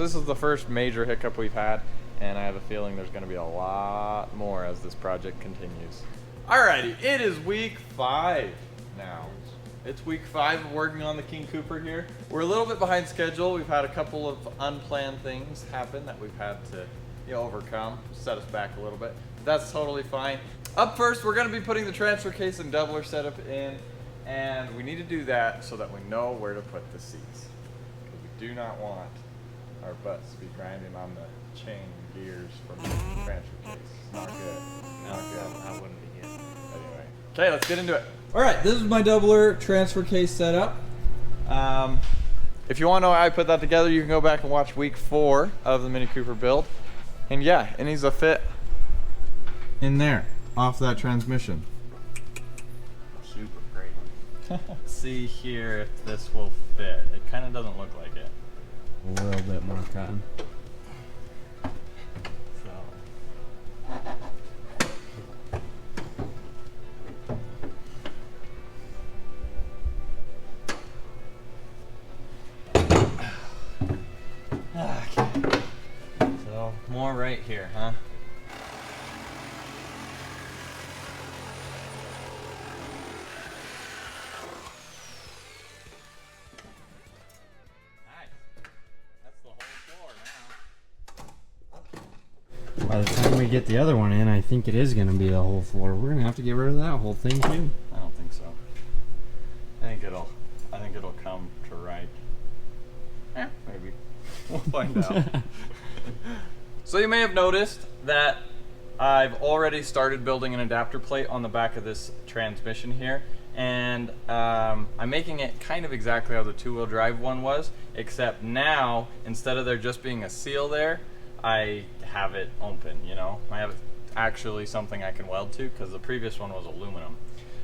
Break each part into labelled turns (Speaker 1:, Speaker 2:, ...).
Speaker 1: This is the first major hiccup we've had, and I have a feeling there's going to be a lot more as this project continues. Alrighty, it is week 5 now. It's week 5 of working on the King Cooper here. We're a little bit behind schedule. We've had a couple of unplanned things happen that we've had to overcome, set us back a little bit. But that's totally fine. Up first, we're going to be putting the transfer case and doubler setup in, and we need to do that so that we know where to put the seats. Because we do not want our butts to be grinding on the chain gears from the transfer case. Not good. Not good.
Speaker 2: I wouldn't be good.
Speaker 1: Anyway. Okay, let's get into it.
Speaker 3: Alright, this is my doubler transfer case setup.
Speaker 1: If you want to know how I put that together, you can go back and watch week 4 of the Mini Cooper build. And yeah, it needs to fit in there, off that transmission.
Speaker 2: Super great.
Speaker 1: See here if this will fit. It kind of doesn't look like it.
Speaker 3: A little bit more cotton.
Speaker 1: Okay. So more right here, huh?
Speaker 3: By the time we get the other one in, I think it is going to be the whole floor. We're going to have to get rid of that whole thing too.
Speaker 1: I don't think so. I think it'll come to right. Maybe. We'll find out. So you may have noticed that I've already started building an adapter plate on the back of this transmission here, and I'm making it kind of exactly how the 2-wheel drive one was, except now instead of there just being a seal there, I have it open, you know? I have actually something I can weld to, because the previous one was aluminum.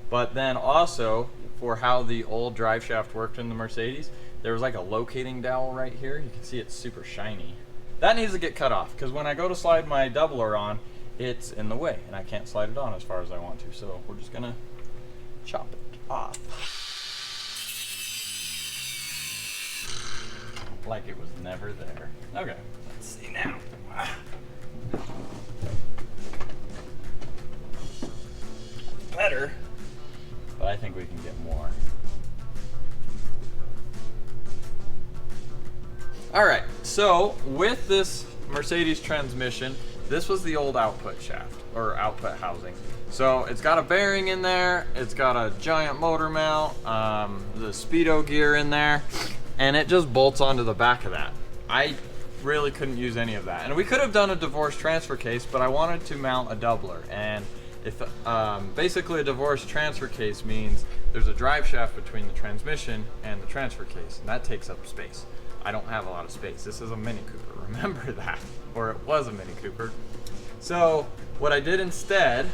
Speaker 1: But then also, for how the old drive shaft worked in the Mercedes, there was like a locating dowel right here. You can see it's super shiny. That needs to get cut off, because when I go to slide my doubler on, it's in the way, and I can't slide it on as far as I want to. So we're just gonna chop it off. Like it was never there. Okay, let's see now. Better, but I think we can get more. Alright, so with this Mercedes transmission, this was the old output shaft, or output housing. So it's got a bearing in there, it's got a giant motor mount, the speedo gear in there, and it just bolts onto the back of that. I really couldn't use any of that. And we could have done a divorce transfer case, but I wanted to mount a doubler. And if basically a divorce transfer case means there's a drive shaft between the transmission and the transfer case, and that takes up space. I don't have a lot of space. This is a Mini Cooper, remember that, or it was a Mini Cooper. So what I did instead,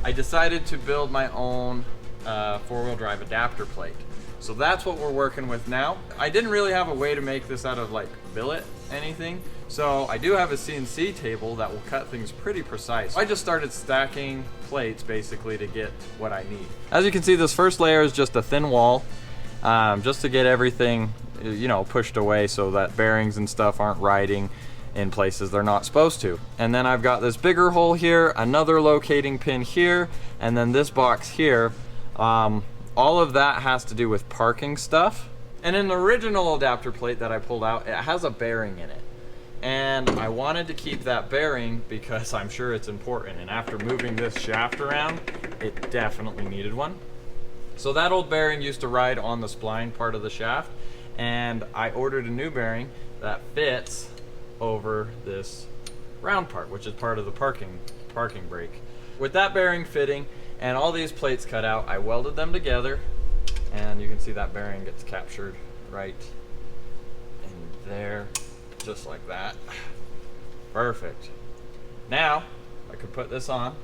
Speaker 1: I decided to build my own 4-wheel drive adapter plate. So that's what we're working with now. I didn't really have a way to make this out of like billet anything, so I do have a CNC table that will cut things pretty precise. I just started stacking plates basically to get what I need. As you can see, this first layer is just a thin wall, just to get everything, you know, pushed away so that bearings and stuff aren't riding in places they're not supposed to. And then I've got this bigger hole here, another locating pin here, and then this box here. All of that has to do with parking stuff. And in the original adapter plate that I pulled out, it has a bearing in it. And I wanted to keep that bearing because I'm sure it's important. And after moving this shaft around, it definitely needed one. So that old bearing used to ride on the spline part of the shaft. And I ordered a new bearing that fits over this round part, which is part of the parking brake. With that bearing fitting, and all these plates cut out, I welded them together, and you can see that bearing gets captured right in there, just like that. Perfect. Now, I could put this on.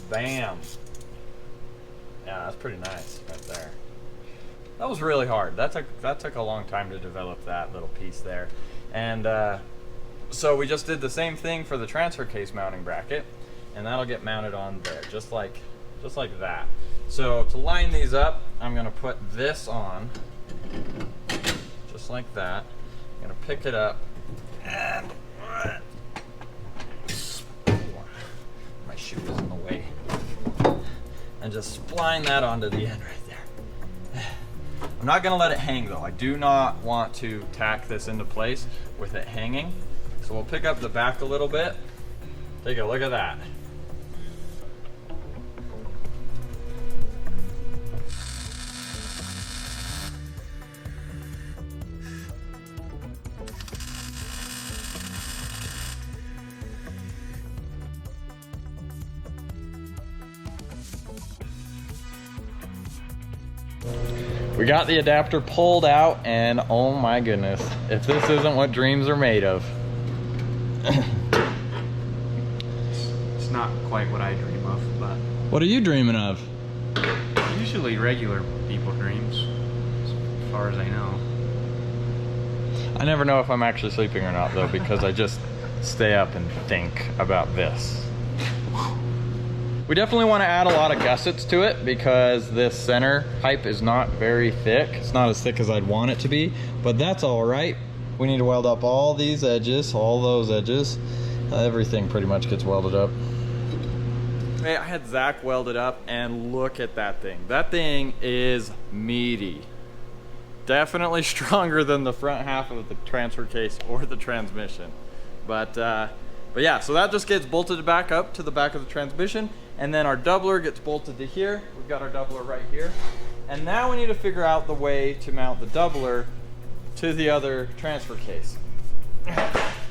Speaker 1: Bam. Yeah, that's pretty nice right there. That was really hard. That took a long time to develop that little piece there. And so we just did the same thing for the transfer case mounting bracket, and that'll get mounted on there, just like that. So to line these up, I'm gonna put this on just like that. I'm gonna pick it up and my shoe is in the way, and just spline that onto the end right there. I'm not gonna let it hang though. I do not want to tack this into place with it hanging. So we'll pick up the back a little bit. Take a look at that. We got the adapter pulled out, and oh my goodness, if this isn't what dreams are made of.
Speaker 3: It's not quite what I dream of, but
Speaker 1: What are you dreaming of?
Speaker 3: usually regular people dreams, as far as I know.
Speaker 1: I never know if I'm actually sleeping or not though, because I just stay up and think about this. We definitely want to add a lot of gussets to it because this center pipe is not very thick. It's not as thick as I'd want it to be, but that's all right. We need to weld up all these edges, all those edges. Everything pretty much gets welded up. Hey, I had Zach welded up, and look at that thing. That thing is meaty. Definitely stronger than the front half of the transfer case or the transmission. But yeah, so that just gets bolted back up to the back of the transmission, and then our doubler gets bolted to here. We've got our doubler right here. And now we need to figure out the way to mount the doubler to the other transfer case.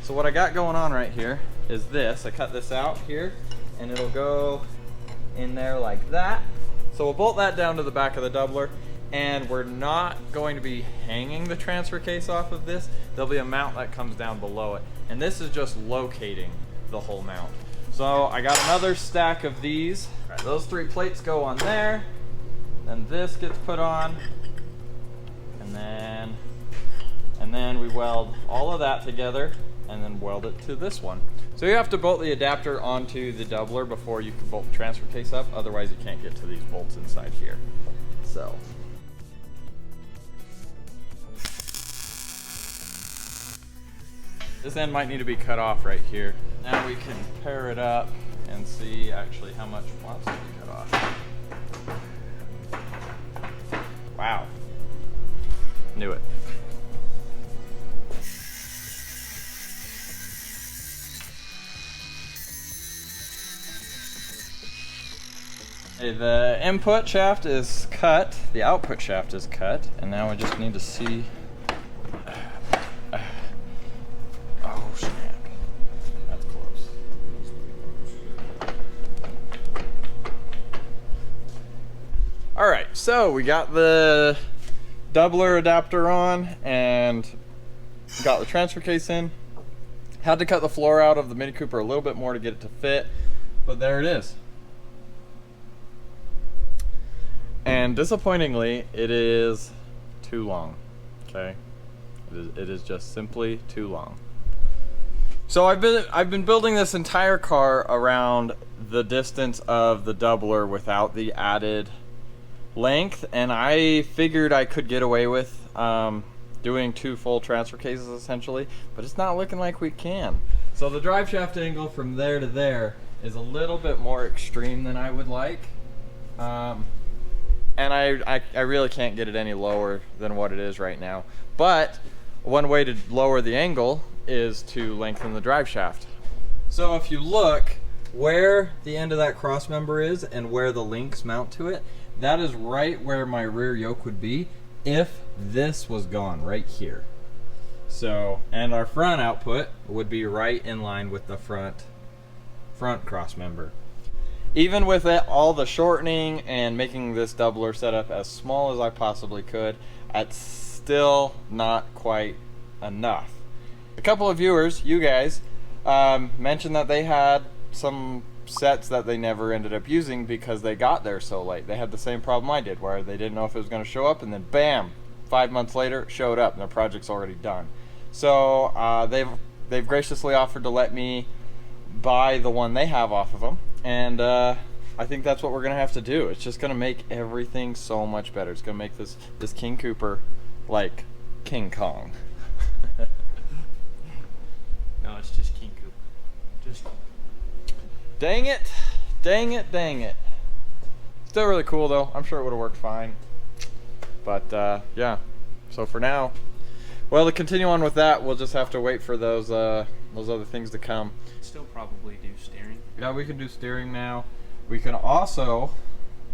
Speaker 1: So what I got going on right here is this. I cut this out here, and it'll go in there like that. So we'll bolt that down to the back of the doubler, and we're not going to be hanging the transfer case off of this. There'll be a mount that comes down below it, and this is just locating the whole mount. So I got another stack of these. Those 3 plates go on there, then this gets put on, and then we weld all of that together and then weld it to this one. So you have to bolt the adapter onto the doubler before you can bolt the transfer case up, otherwise you can't get to these bolts inside here. So this end might need to be cut off right here. Now we can pair it up and see actually how much wants to be cut off. Wow. Knew it. Okay, the input shaft is cut, the output shaft is cut, and now we just need to see. Oh snap, that's close. All right, so we got the doubler adapter on and got the transfer case in. Had to cut the floor out of the Mini Cooper a little bit more to get it to fit, but there it is. And disappointingly, it is too long, okay? It is just simply too long. So I've been building this entire car around the distance of the doubler without the added length, and I figured I could get away with doing 2 full transfer cases essentially, but it's not looking like we can. So the drive shaft angle from there to there is a little bit more extreme than I would like. And I really can't get it any lower than what it is right now. But one way to lower the angle is to lengthen the drive shaft. So if you look where the end of that cross member is and where the links mount to it, that is right where my rear yoke would be if this was gone right here. So, and our front output would be right in line with the front cross member. Even with it, all the shortening and making this doubler setup as small as I possibly could, it's still not quite enough. A couple of viewers, you guys, mentioned that they had some sets that they never ended up using because they got there so late. They had the same problem I did, where they didn't know if it was going to show up, and then bam, 5 months later it showed up and their project's already done. So they've graciously offered to let me buy the one they have off of them, and I think that's what we're gonna have to do. It's just gonna make everything so much better. It's gonna make this King Cooper like King Kong.
Speaker 2: No, it's just King Coop. Just.
Speaker 1: Dang it. Dang it, dang it. Still really cool though. I'm sure it would have worked fine. But yeah. So for now, well, to continue on with that, we'll just have to wait for those other things to come.
Speaker 2: Still probably do steering.
Speaker 1: Yeah, we can do steering now. We can also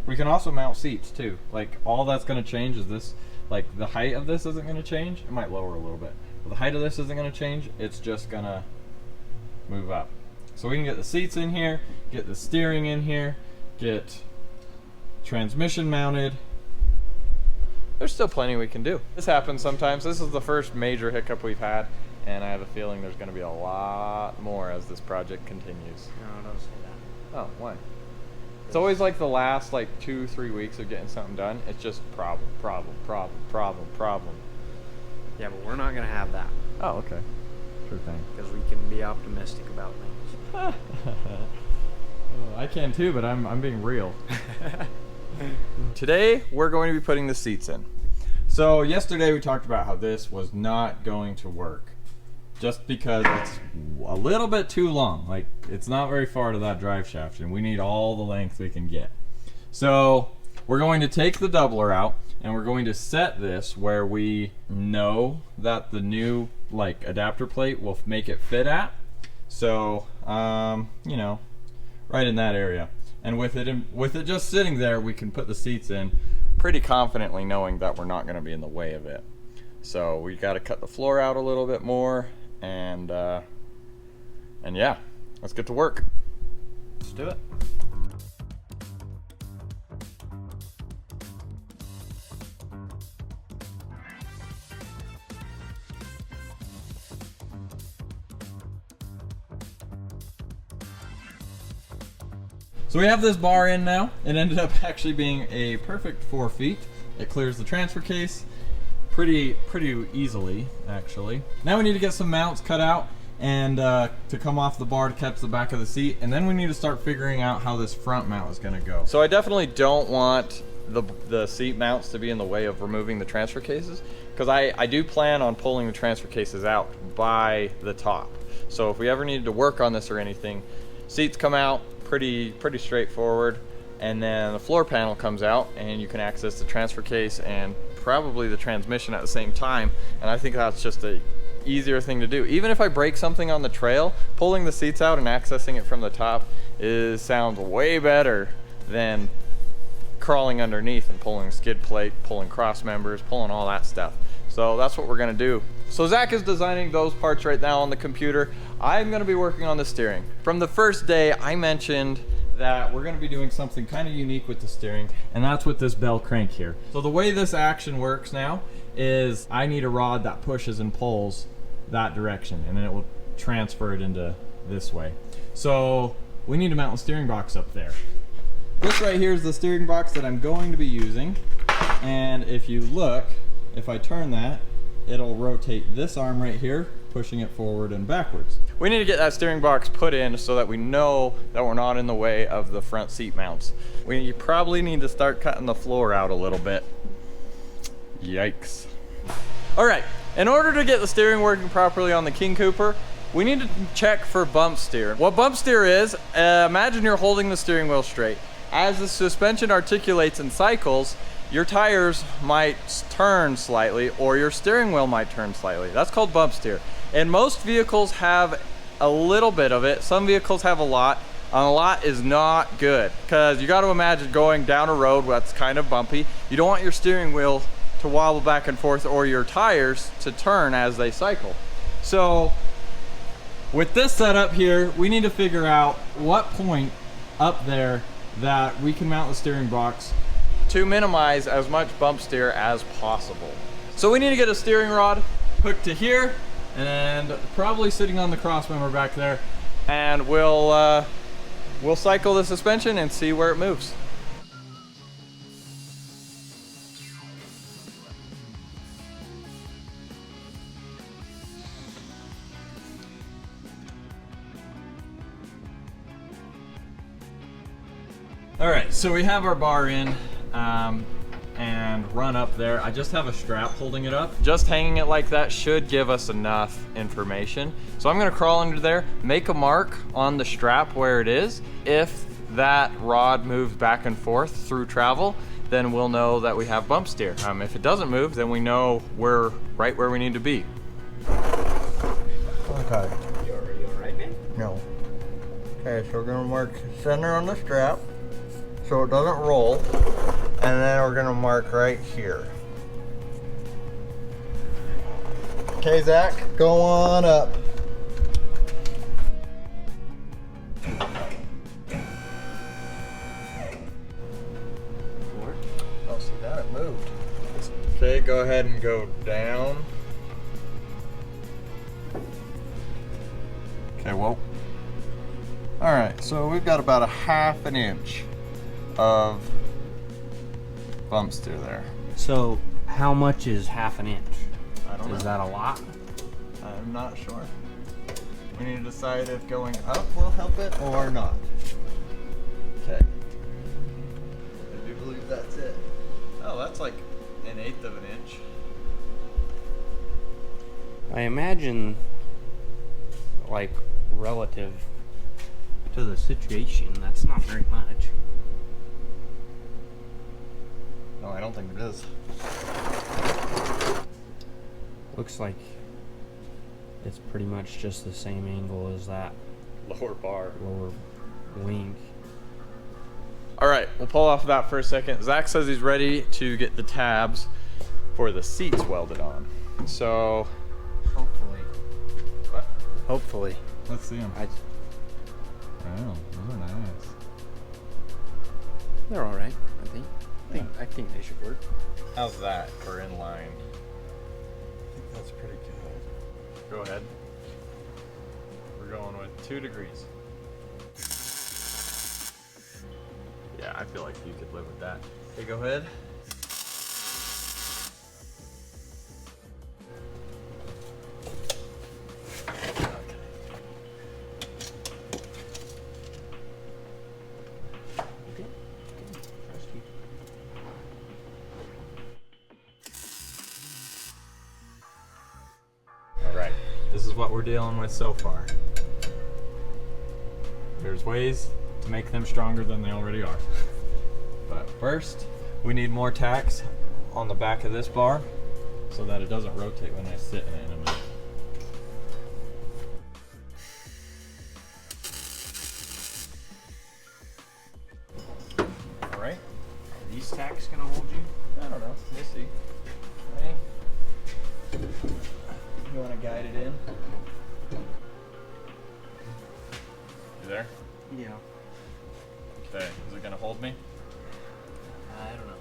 Speaker 1: mount seats too. Like all that's going to change is this. Like the height of this isn't going to change. It might lower a little bit. But the height of this isn't going to change. It's just going to move up. So we can get the seats in here, get the steering in here, get transmission mounted. There's still plenty we can do. This happens sometimes. This is the first major hiccup we've had, and I have a feeling there's going to be a lot more as this project continues.
Speaker 2: No, don't say that.
Speaker 1: Oh, why? It's always like the last like 2-3 weeks of getting something done. It's just problem.
Speaker 2: Yeah, but we're not gonna have that
Speaker 1: Oh, okay. Sure thing.
Speaker 2: because we can be optimistic about things.
Speaker 1: I can too, but I'm being real. Today we're going to be putting the seats in. So yesterday we talked about how this was not going to work. Just because it's a little bit too long. Like, it's not very far to that drive shaft, and we need all the length we can get. So we're going to take the doubler out, and we're going to set this where we know that the new like adapter plate will make it fit at. So you know, right in that area. And with it just sitting there, we can put the seats in pretty confidently, knowing that we're not going to be in the way of it. So we got to cut the floor out a little bit more. And yeah, let's get to work.
Speaker 2: Let's do it.
Speaker 1: So we have this bar in now. It ended up actually being a perfect 4 feet. It clears the transfer case pretty easily, actually. Now we need to get some mounts cut out and to come off the bar to catch the back of the seat, and then we need to start figuring out how this front mount is going to go. So I definitely don't want the seat mounts to be in the way of removing the transfer cases, because I do plan on pulling the transfer cases out by the top. So if we ever needed to work on this or anything, seats come out pretty straightforward, and then the floor panel comes out and you can access the transfer case and probably the transmission at the same time. And I think that's just a easier thing to do. Even if I break something on the trail, pulling the seats out and accessing it from the top sounds way better than crawling underneath and pulling skid plate, pulling cross members, pulling all that stuff. So that's what we're gonna do. So Zach is designing those parts right now on the computer. I'm gonna be working on the steering. From the first day, I mentioned that we're going to be doing something kind of unique with the steering, and that's with this bell crank here. So the way this action works now is I need a rod that pushes and pulls that direction, and then it will transfer it into this way. So we need to mount the steering box up there. This right here is the steering box that I'm going to be using, and if you look, if I turn that, it'll rotate this arm right here, pushing it forward and backwards. We need to get that steering box put in so that we know that we're not in the way of the front seat mounts. We probably need to start cutting the floor out a little bit. Yikes. All right, in order to get the steering working properly on the King Cooper, we need to check for bump steer. What bump steer is, imagine you're holding the steering wheel straight. As the suspension articulates and cycles, your tires might turn slightly or your steering wheel might turn slightly. That's called bump steer. And most vehicles have a little bit of it. Some vehicles have a lot. And a lot is not good, because you got to imagine going down a road that's kind of bumpy. You don't want your steering wheel to wobble back and forth or your tires to turn as they cycle. So with this setup here, we need to figure out what point up there that we can mount the steering box to minimize as much bump steer as possible. So we need to get a steering rod hooked to here and probably sitting on the cross member back there, and we'll cycle the suspension and see where it moves. All right, so we have our bar in. and run up there. I just have a strap holding it up. Just hanging it like that should give us enough information. So I'm gonna crawl under there, make a mark on the strap where it is. If that rod moves back and forth through travel, then we'll know that we have bump steer. If it doesn't move, then we know we're right where we need to be.
Speaker 4: Okay.
Speaker 2: You alright, man?
Speaker 4: No. Okay, so we're gonna mark center on the strap so it doesn't roll, and then we're gonna mark right here. Okay, Zach, go on up. Oh, see that? It moved.
Speaker 1: Okay, go ahead and go down.
Speaker 4: Okay, well. Alright, so we've got about a 1/2 inch of bump steer there.
Speaker 3: So, how much is 1/2 inch?
Speaker 4: I don't know.
Speaker 3: Is that a lot?
Speaker 4: I'm not sure. We need to decide if going up will help it or not. Okay. I do believe that's it.
Speaker 1: Oh, that's like 1/8 of an inch.
Speaker 3: I imagine, like, relative to the situation, that's not very much.
Speaker 4: No, I don't think it is.
Speaker 3: Looks like it's pretty much just the same angle as that
Speaker 1: Lower bar.
Speaker 3: lower link.
Speaker 1: All right, we'll pull off that for a second. Zach says he's ready to get the tabs for the seats welded on. So,
Speaker 3: Hopefully.
Speaker 1: what?
Speaker 3: Hopefully.
Speaker 1: Let's see them.
Speaker 4: Wow, those are nice.
Speaker 3: They're all right, I think. I think they should work.
Speaker 1: How's that for inline?
Speaker 4: I think that's pretty good.
Speaker 1: Go ahead. We're going with 2 degrees. Yeah, I feel like you could live with that. Okay, go ahead. Alright, this is what we're dealing with so far. There's ways to make them stronger than they already are. But first, we need more tacks on the back of this bar so that it doesn't rotate when I sit in it in a minute. Alright,
Speaker 3: Are these tacks gonna hold you?
Speaker 1: I don't know, we'll see. Hey. You want to guide it in? You there?
Speaker 3: Yeah.
Speaker 1: Okay, is it gonna hold me?
Speaker 3: I don't know.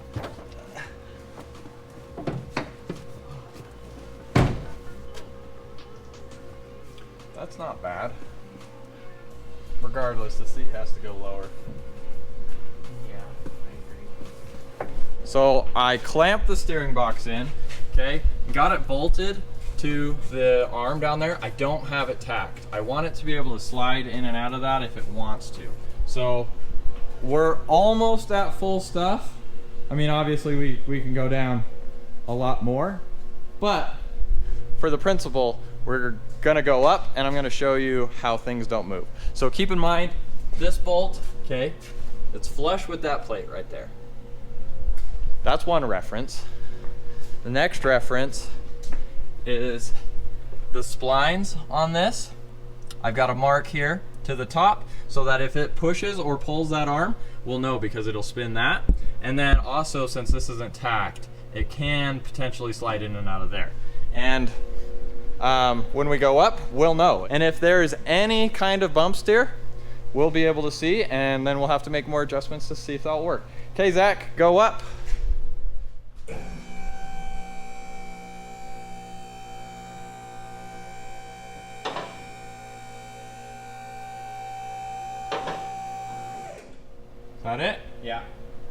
Speaker 1: That's not bad. Regardless, the seat has to go lower.
Speaker 3: Yeah, I agree.
Speaker 1: So I clamped the steering box in, okay? Got it bolted to the arm down there. I don't have it tacked. I want it to be able to slide in and out of that if it wants to. So we're almost at full stuff. I mean, obviously we can go down a lot more, but for the principle, we're gonna go up and I'm gonna show you how things don't move. So keep in mind, this bolt, okay, it's flush with that plate right there. That's one reference. The next reference is the splines on this. I've got a mark here to the top so that if it pushes or pulls that arm, we'll know because it'll spin that. And then also, since this isn't tacked, it can potentially slide in and out of there. And when we go up, we'll know. And if there is any kind of bump steer, we'll be able to see, and then we'll have to make more adjustments to see if that'll work. Okay, Zach, go up. Is that it?
Speaker 2: Yeah.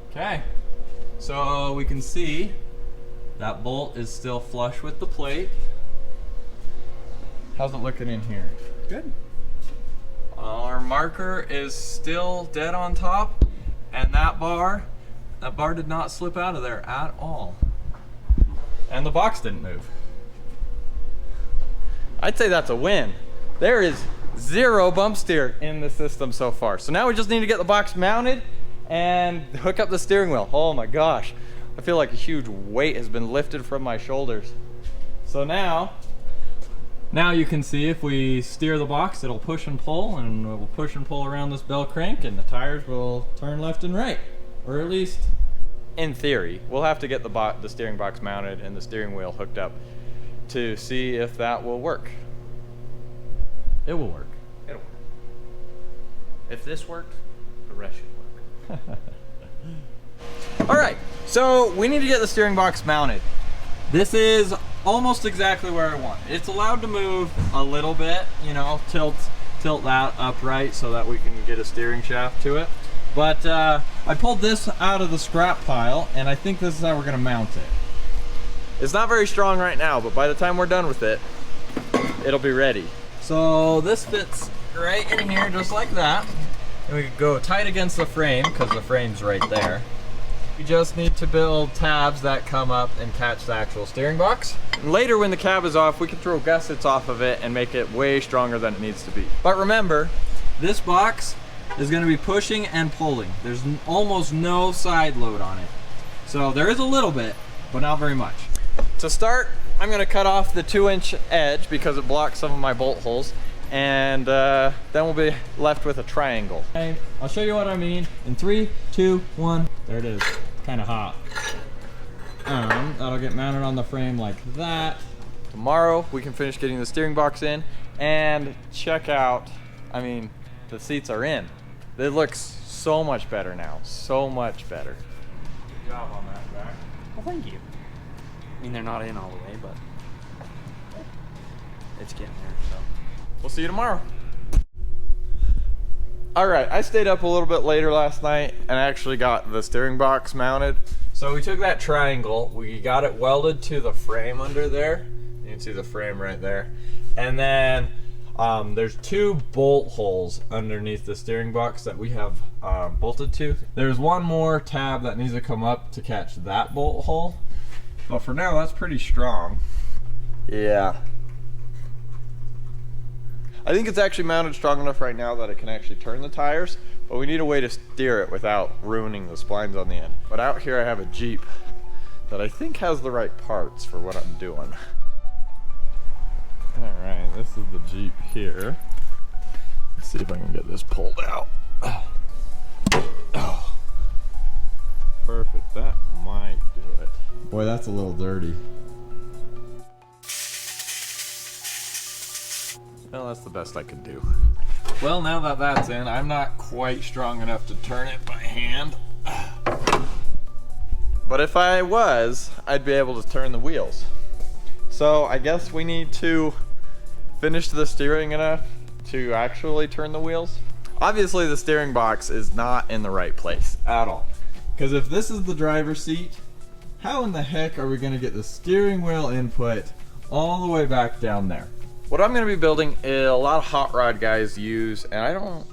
Speaker 1: Okay. So we can see that bolt is still flush with the plate. How's it looking in here?
Speaker 2: Good.
Speaker 1: Our marker is still dead on top, and that bar, that bar did not slip out of there at all. And the box didn't move. I'd say that's a win. There is 0 bump steer in the system so far. So now we just need to get the box mounted and hook up the steering wheel. Oh my gosh. I feel like a huge weight has been lifted from my shoulders. So now you can see if we steer the box, it'll push and pull, and we'll push and pull around this bell crank, and the tires will turn left and right. Or at least, in theory. We'll have to get the steering box mounted and the steering wheel hooked up to see if that will work. It will work.
Speaker 2: It'll work. If this worked, the rest should work.
Speaker 1: All right, so we need to get the steering box mounted. This is almost exactly where I want it. It's allowed to move a little bit, you know, tilt that upright so that we can get a steering shaft to it. But I pulled this out of the scrap pile, and I think this is how we're gonna mount it. It's not very strong right now, but by the time we're done with it, it'll be ready. So this fits right in here just like that. And we can go tight against the frame because the frame's right there. We just need to build tabs that come up and catch the actual steering box. And later when the cab is off, we can throw gussets off of it and make it way stronger than it needs to be. But remember, this box is going to be pushing and pulling. There's almost no side load on it. So there is a little bit, but not very much. To start, I'm going to cut off the 2-inch edge because it blocks some of my bolt holes. And then we'll be left with a triangle. Okay, I'll show you what I mean in 3, 2, 1. There it is, kind of hot. That'll get mounted on the frame like that. Tomorrow we can finish getting the steering box in and check out, I mean, the seats are in. It looks so much better now, so much better. Good job on that, Zach.
Speaker 2: Well, thank you. I mean, they're not in all the way, but it's getting there, so.
Speaker 1: We'll see you tomorrow. All right, I stayed up a little bit later last night and actually got the steering box mounted. So we took that triangle, we got it welded to the frame under there. You can see the frame right there. And then there's 2 bolt holes underneath the steering box that we have bolted to. There's one more tab that needs to come up to catch that bolt hole. But for now, that's pretty strong. Yeah. I think it's actually mounted strong enough right now that it can actually turn the tires, but we need a way to steer it without ruining the splines on the end. But out here I have a Jeep that I think has the right parts for what I'm doing. All right, this is the Jeep here. Let's see if I can get this pulled out. Oh. Perfect, that might do it. Boy, that's a little dirty. Well, that's the best I could do. Well, now that that's in, I'm not quite strong enough to turn it by hand. But if I was, I'd be able to turn the wheels. So I guess we need to finish the steering enough to actually turn the wheels. Obviously the steering box is not in the right place at all. Because if this is the driver's seat, how in the heck are we gonna get the steering wheel input all the way back down there? What I'm going to be building is a lot of hot rod guys use, and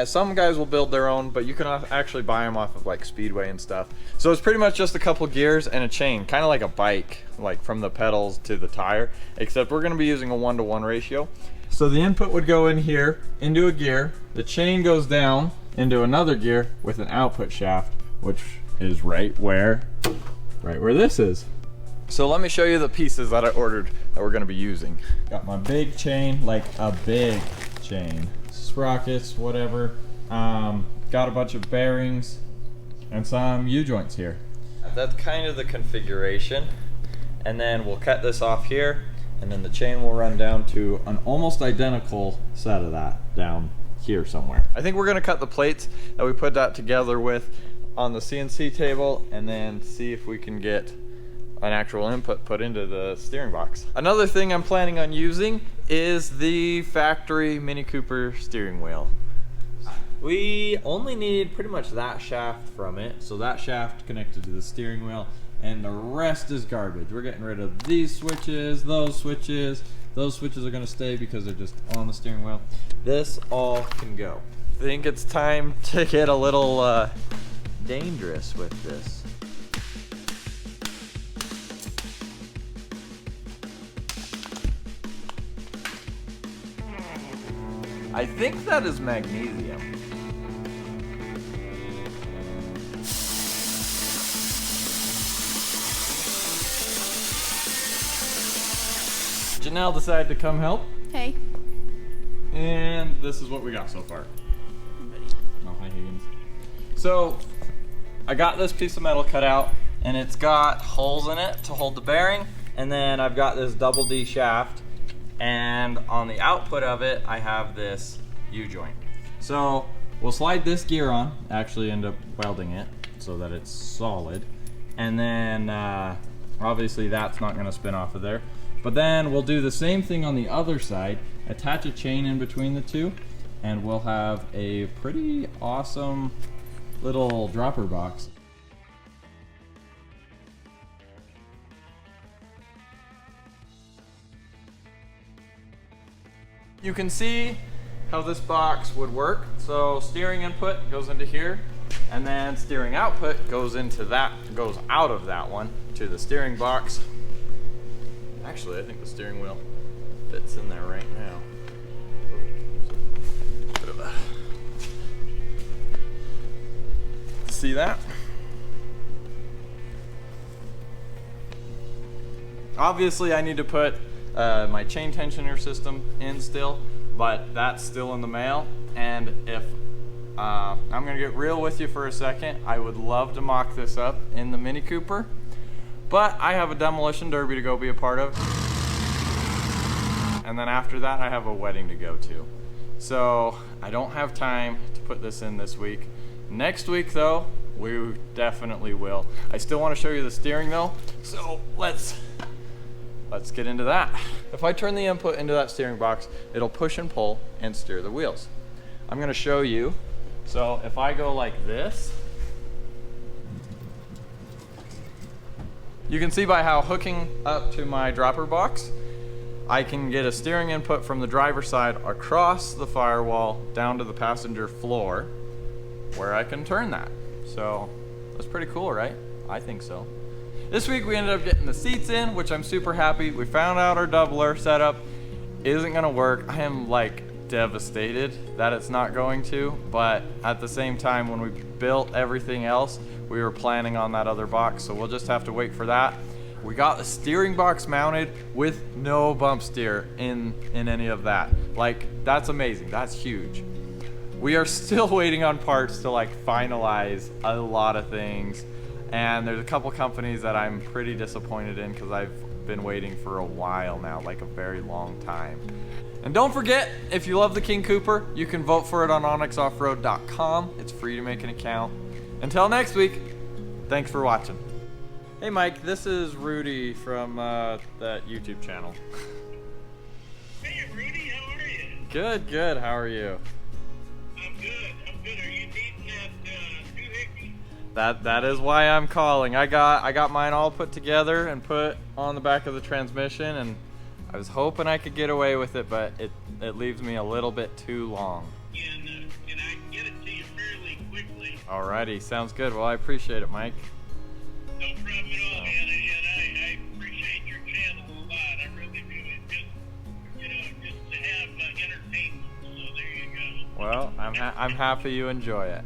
Speaker 1: some guys will build their own, but you can actually buy them off of like Speedway and stuff. So it's pretty much just a couple gears and a chain, kind of like a bike, like from the pedals to the tire, except we're going to be using a 1-to-1 ratio. So the input would go in here, into a gear, the chain goes down into another gear with an output shaft, which is right where this is. So let me show you the pieces that I ordered that we're going to be using. Got my big chain, like a big chain. Sprockets, whatever. Got a bunch of bearings and some U-joints here. That's kind of the configuration. And then we'll cut this off here, and then the chain will run down to an almost identical set of that down here somewhere. I think we're going to cut the plates that we put that together with on the CNC table, and then see if we can get an actual input put into the steering box. Another thing I'm planning on using is the factory Mini Cooper steering wheel. We only need pretty much that shaft from it, so that shaft connected to the steering wheel, and the rest is garbage. We're getting rid of these switches, those switches. Those switches are gonna stay because they're just on the steering wheel. This all can go. I think it's time to get a little dangerous with this. I think that is magnesium. Janelle decided to come help,
Speaker 5: Hey.
Speaker 1: and this is what we got so far. Oh, hi Higgins. So, I got this piece of metal cut out, and it's got holes in it to hold the bearing, and then I've got this double D shaft, and on the output of it, I have this U-joint. So, we'll slide this gear on, actually end up welding it so that it's solid, and then obviously that's not gonna spin off of there. But then we'll do the same thing on the other side, attach a chain in between the two, and we'll have a pretty awesome little dropper box. You can see how this box would work. So steering input goes into here, and then steering output goes into that, goes out of that one to the steering box. Actually, I think the steering wheel fits in there right now. See that? Obviously, I need to put my chain tensioner system in still, but that's still in the mail. And if I'm gonna get real with you for a second, I would love to mock this up in the Mini Cooper, but I have a demolition derby to go be a part of, and then after that I have a wedding to go to. So I don't have time to put this in this week. Next week though, we definitely will. I still want to show you the steering though, so let's get into that. If I turn the input into that steering box, it'll push and pull and steer the wheels. I'm gonna show you. So if I go like this, you can see by how hooking up to my dropper box, I can get a steering input from the driver's side across the firewall down to the passenger floor where I can turn that. So that's pretty cool, right? I think so. This week we ended up getting the seats in, which I'm super happy. We found out our doubler setup isn't gonna work. I am like devastated that it's not going to, but at the same time, when we built everything else, we were planning on that other box, so we'll just have to wait for that. We got the steering box mounted with no bump steer in any of that. Like, that's amazing, that's huge. We are still waiting on parts to like finalize a lot of things, and there's a couple companies that I'm pretty disappointed in because I've been waiting for a while now, like a very long time. And don't forget, if you love the King Cooper, you can vote for it on onyxoffroad.com. It's free to make an account. Until next week, thanks for watching. Hey Mike, this is Rudy from that YouTube channel.
Speaker 6: Hey Rudy, how are you?
Speaker 1: Good, good. How are you?
Speaker 6: I'm good. Are you needing that doohickey?
Speaker 1: That is why I'm calling. I got mine all put together and put on the back of the transmission, and I was hoping I could get away with it, but it leaves me a little bit too long.
Speaker 6: Can I get it to you fairly quickly?
Speaker 1: Alrighty, sounds good. Well, I appreciate it, Mike.
Speaker 6: No problem at all, man. And I appreciate your channel a lot. I really do. It's just to have entertainment. So there you go.
Speaker 1: Well, I'm happy you enjoy it.